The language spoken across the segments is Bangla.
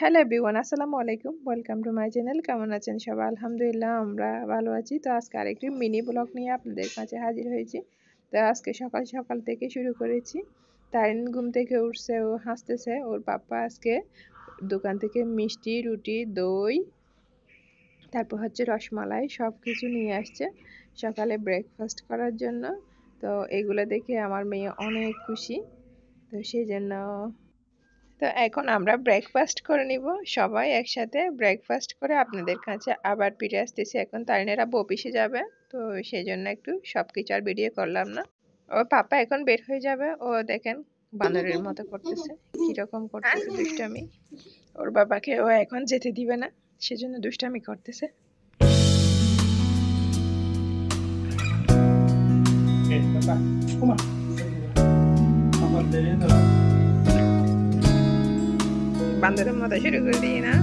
হ্যালো এভরিওয়ান, আসসালামু আলাইকুম। Welcome to my channel. কেমন আছেন সবাই? আলহামদুলিল্লাহ আমরা ভালো আছি। তো আজকে আরেকটি মিনি ব্লগ নিয়ে আপনাদের কাছে হাজির হয়েছি। তো আজকে সকাল সকাল থেকে শুরু করেছি। তারিন ঘুম থেকে উঠছে, ও হাসতেছে। ওর পাপ্পা আজকে দোকান থেকে মিষ্টি, রুটি, দই, তারপর হচ্ছে রসমালাই সব কিছু নিয়ে আসছে সকালে ব্রেকফাস্ট করার জন্য। তো এগুলো দেখে আমার মেয়ে অনেক খুশি। তো সেই জন্য তো এখন আমরা ব্রেকফাস্ট করে নিব সবাই একসাথে। ব্রেকফাস্ট করে আপনাদের কাছে আবার ফিরে আসতেছি। এখন তারিনের আব্বু অফিসে যাবে, তো সেই জন্য একটু সবকিছু আর ভিডিও করলাম না। ওর পাপা এখন বের হয়ে যাবে। ও দেখেন বানরের মতো করতেছে, কিরকম করতেছে দুষ্টামি। ওর বাবাকে ও এখন যেতে দিবে না, সেজন্য দুষ্টামি করতেছে। বান্দরের মতো শুরু করে দিই না।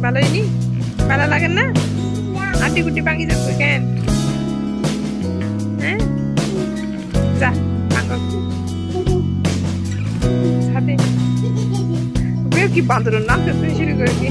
ভালো হয়নি? ভালো লাগেন না? আটি গুটি ভাঙি যাবে কেন? হ্যাঁ, যা ভাঙো হাতে। কি বান্দরের নাম করতে শুরু করে কি?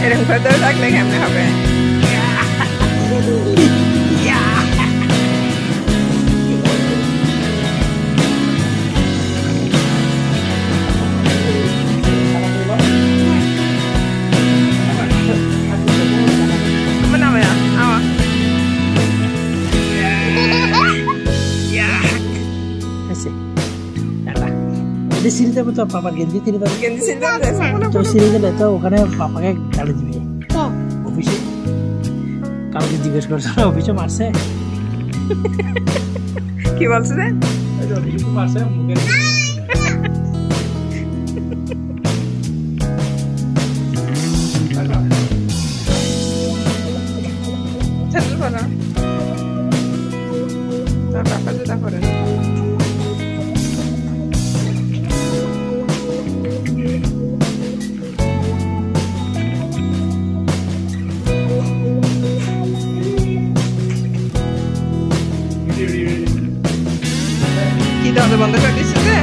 এরকম করে ধরে থাকলে কেমনে হবে? সিঁড়ি যাবো তো পাপার গেঞ্জি তিরি পাবে, তো সিঁড়ি গেলে তো ওখানে পাপাকে গাড়ি দিবে অফিসে। কালকে জিজ্ঞেস করছো না অফিসে মারছে? কি বলছে যে মারছে মুখে। ছেলে বলো তার পাপা যেটা করে কি দরজা বন্ধ করে দিচ্ছে যে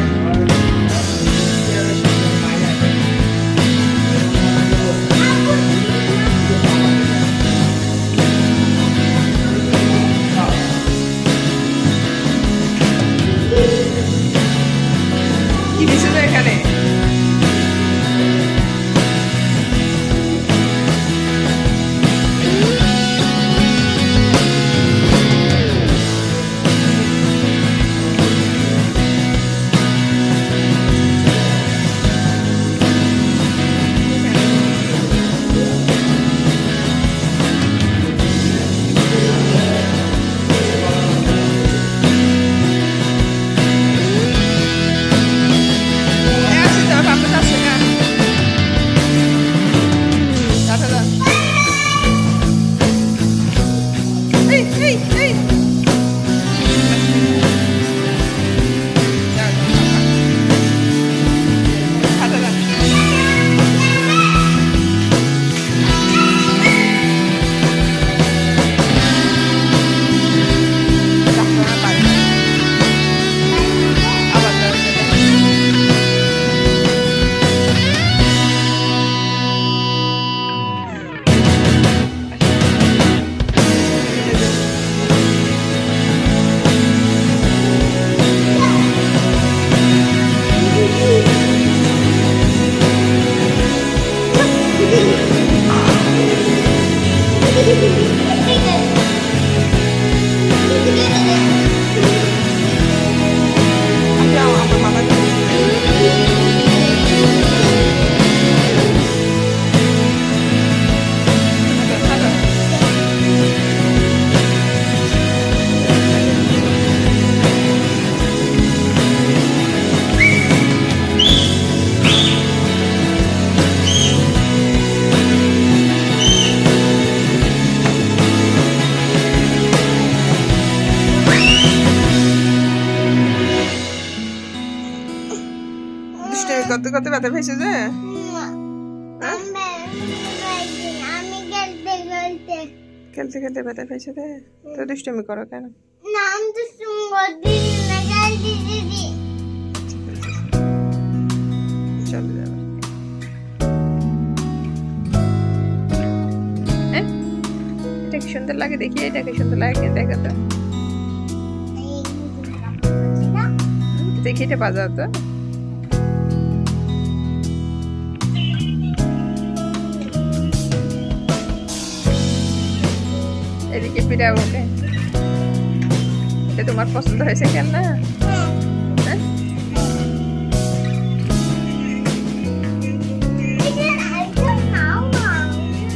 করতে করতে ব্যথা পেয়েছে যে খেলতে খেলতে ব্যথা পেয়েছে রে তো দুষ্টুমি করো কেন চলে যাবে এটা কি সুন্দর লাগে দেখি এটা কি সুন্দর লাগে দেখো তো দেখি এটা বাজাও তো এদিকে পিড়াবো ওকে এটা তোমার পছন্দ হয়েছে কেন না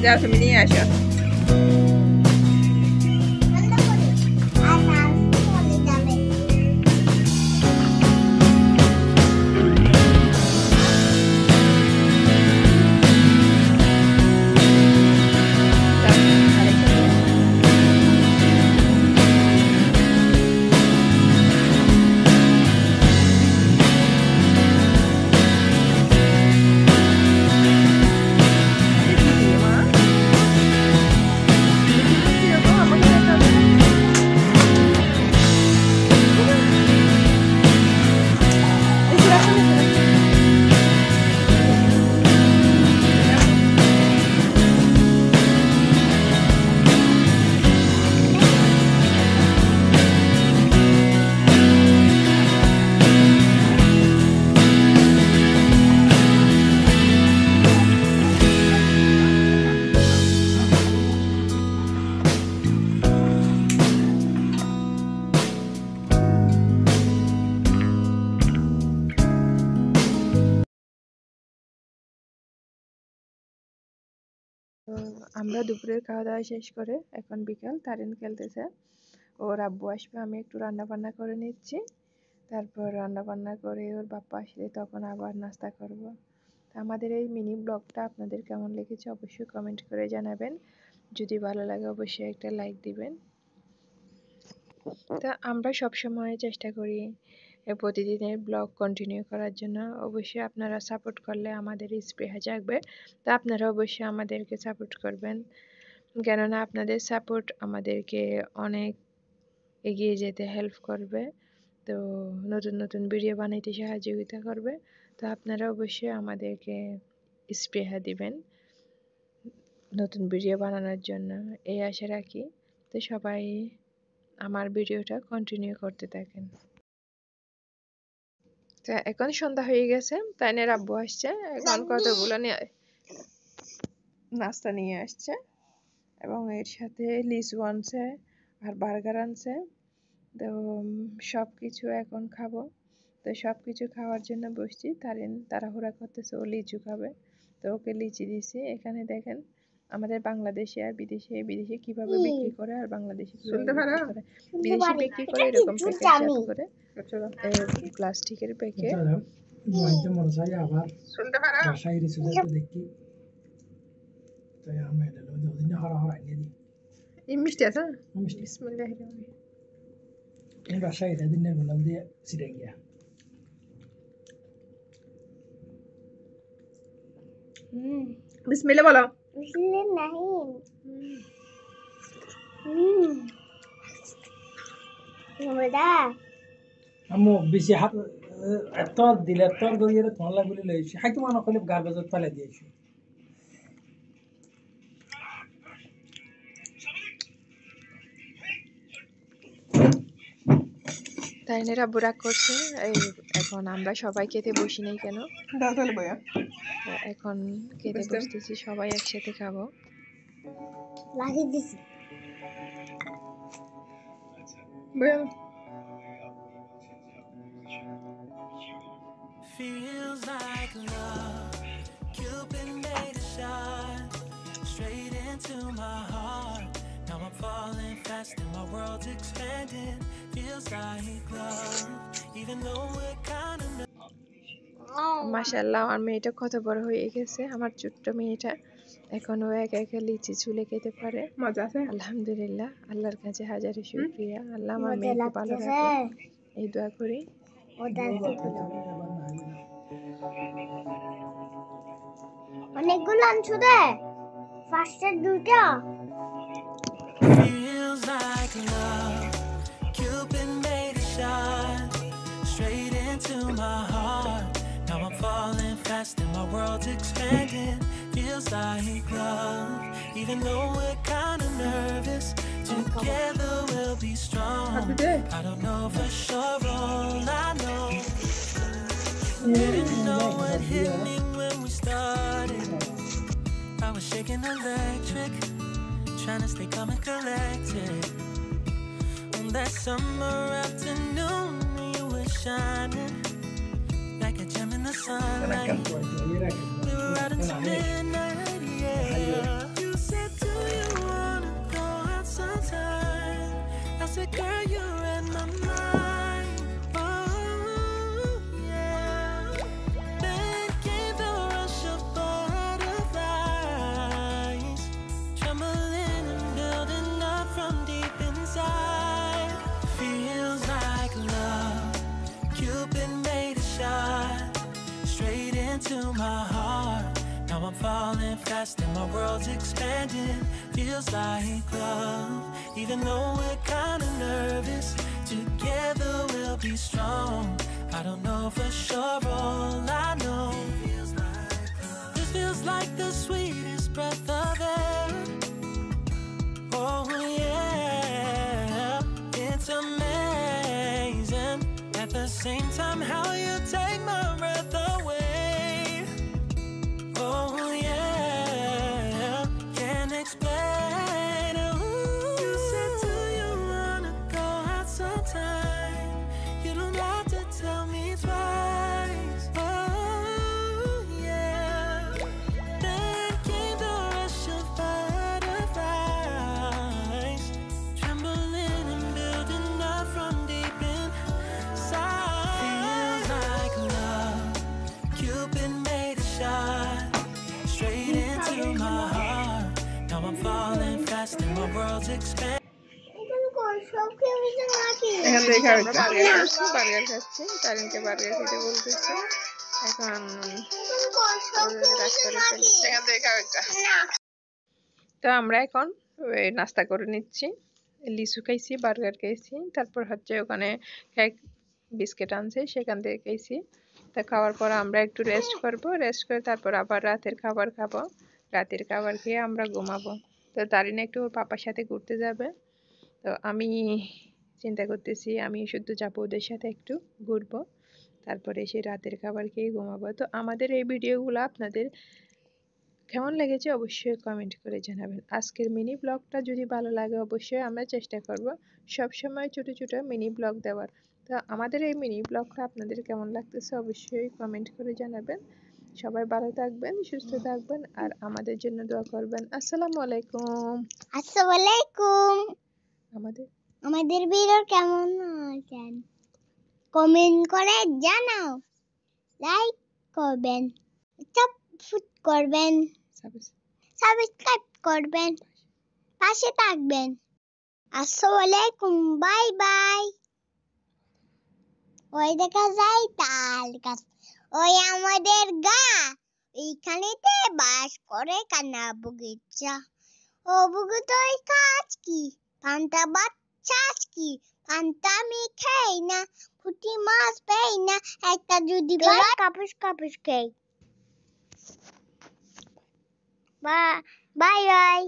যাও তুমি নিয়ে আসো আমরা দুপুরের খাওয়া দাওয়া শেষ করে এখন বিকাল তারিন খেলতেছে ওর আব্বু আসবে আমি একটু রান্না বান্না করে নিচ্ছি তারপর রান্না বান্না করে ওর বাপ্পা আসলে তখন আবার নাস্তা করব আমাদের এই মিনি ব্লগটা আপনাদের কেমন লেগেছে অবশ্যই কমেন্ট করে জানাবেন যদি ভালো লাগে অবশ্যই একটা লাইক দিবেন তা আমরা সব সময় চেষ্টা করি প্রতিদিনের ব্লগ কন্টিনিউ করার জন্য অবশ্যই আপনারা সাপোর্ট করলে আমাদের স্পৃহা জাগবে তা আপনারা অবশ্যই আমাদেরকে সাপোর্ট করবেন কেননা আপনাদের সাপোর্ট আমাদেরকে অনেক এগিয়ে যেতে হেল্প করবে তো নতুন নতুন ভিডিও বানাইতে সহযোগিতা করবে তো আপনারা অবশ্যই আমাদেরকে স্পৃহা দিবেন নতুন ভিডিও বানানোর জন্য এই আশা রাখি তো সবাই আমার ভিডিওটা কন্টিনিউ করতে থাকেন তো এখন সন্ধ্যা হয়ে গেছে তাইনের আব্বু আসছে এখন কতগুলো নাস্তা নিয়ে আসছে এবং এর সাথে লিচু আনছে আর বার্গার আনছে তো সব কিছু এখন খাবো তো সব কিছু খাওয়ার জন্য বসছি তাড়াহুড়া করতেছে ও লিচু খাবে তো ওকে লিচি দিছি এখানে দেখেন আমাদের বাংলাদেশে আর বিদেশে কিভাবে বিক্রি করে আর বাংলাদেশে কিভাবে বিদেশে বিক্রি করে এরকম প্যাকেট করে প্লাস্টিকের প্যাকেট মিষ্টি আছে বিসমিল্লাহির বিসমিল্লাহ বলো আম্মু বেশি হাত এত দিলে তোর গড়িয়ে তোমার লাগলে লইছি হাইতো মানো কলে গার্বেজত ফেলে দিয়েছি তাইনের আব্বু রাগ করছে এখন আমরা সবাই খেতে বসি নাই কেন এখন খেতে বসতেছি সবাই একসাথে খাবো লাগিয়ে দিছি Feels like love, Cupid made a shot straight into my heart. Now I'm falling fast and my world's expanding. Feels like love, even though we're kind of. মাশাআল্লাহ আমার মেয়েটা কত বড় হয়ে গেছে আমার ছোট্ট মেয়েটা এখন ও একা একা লিচি চুলে খেতে পারে মজা আছে আলহামদুলিল্লাহ আল্লাহর কাছে হাজার শুকরিয়া আল্লাহ আমার মেয়েকে ভালো রাখুন এই দোয়া করি অনেকগুলো আনছো দে ফার্স্টের দুটো Feels like love. Cupid made a shot straight into my heart. Now I'm falling fast and my world's expanding. Feels like love. Even though we're kinda nervous, together we'll be strong. I don't know for sure, all I know. Didn't know what hit me when we started. I was shaking electric, trying to stay calm and collected. On that summer afternoon, you were shining like a gem in the sunlight. We were out until midnight, yeah. You said, do you wanna go out sometime? I said, girl, you read my mind. Oh, yeah. Then came the rush of butterflies, trembling and building up from deep inside. Feels like love. Cupid made a shot straight into my heart. Now I'm falling fast and my world's expanding. Feels like love. Even though we're kinda nervous, together we'll be strong. I don't know for sure, all I know. This feels like the sweetest breath of air. Oh yeah, it's amazing. At the same time, how you take my breath away. Oh yeah, can't explain. Ooh. You said, do you wanna go out sometime? You don't have to tell me twice. Oh yeah. Then came the rush of butterflies, trembling and building up from deep inside. Feels like love. Cupid made a shot straight into my heart. Now I'm falling fast and my world's expanding. এগুলো কোন সব খেয়ে নাকি এখান থেকে আমরা বার্গার খাচ্ছি, তারিনকে বার্গার খেতে বলতেছে। এখন এগুলো কোন সব রাস্তায় নাকি এখান থেকে খাও একটা। না তো আমরা এখন নাস্তা করে নিচ্ছি, লিচু খাইছি, বার্গার খাইছি, তারপর হচ্ছে ওখানে কেক বিস্কিট আনছে সেখান থেকে খাইছি। তা খাওয়ার পর আমরা একটু রেস্ট করব, রেস্ট করে তারপর আবার রাতের খাবার খাবো। রাতের খাবার খেয়ে আমরা ঘুমাবো। তো তারিন একটু ওর পাপার সাথে ঘুরতে যাবে। তো আমি চিন্তা করতেছি আমি শুধু যাবো ওদের সাথে একটু ঘুরবো, তারপরে এসে রাতের খাবার খেয়ে ঘুমাবো। তো আমাদের এই ভিডিওগুলো আপনাদের কেমন লেগেছে অবশ্যই কমেন্ট করে জানাবেন। আজকের মিনি ব্লগটা যদি ভালো লাগে অবশ্যই আমরা চেষ্টা করব সব সময় ছোট ছোট মিনি ব্লগ দেওয়ার। তো আমাদের এই মিনি ব্লগটা আপনাদের কেমন লাগতেছে অবশ্যই কমেন্ট করে জানাবেন। সবাই ভালো থাকবেন, সুস্থ থাকবেন আর আমাদের জন্য দোয়া করবেন। আসসালামু আলাইকুম। আসসালামু আলাইকুম আমাদের ভিডিও কেমন আছেন কমেন্ট করে জানাও, লাইক করবেন, সাবস্ক্রাইব করবেন, সাবস্ক্রাইব করবেন, পাশে থাকবেন। আসসালামু আলাইকুম, বাই বাই। ওই দেখা যায় তাল গাছ, ওই আমাদের গা, এইখানেতে বাস করে কানা বগিচা। ও বগুতই কাজ কি পান্তা বাচ্চা কি পান্তা আমি খাই না, পুঁটি মাছ পাই না, একটা যদি পাই কাপুস কাপুস খাই। Bye bye.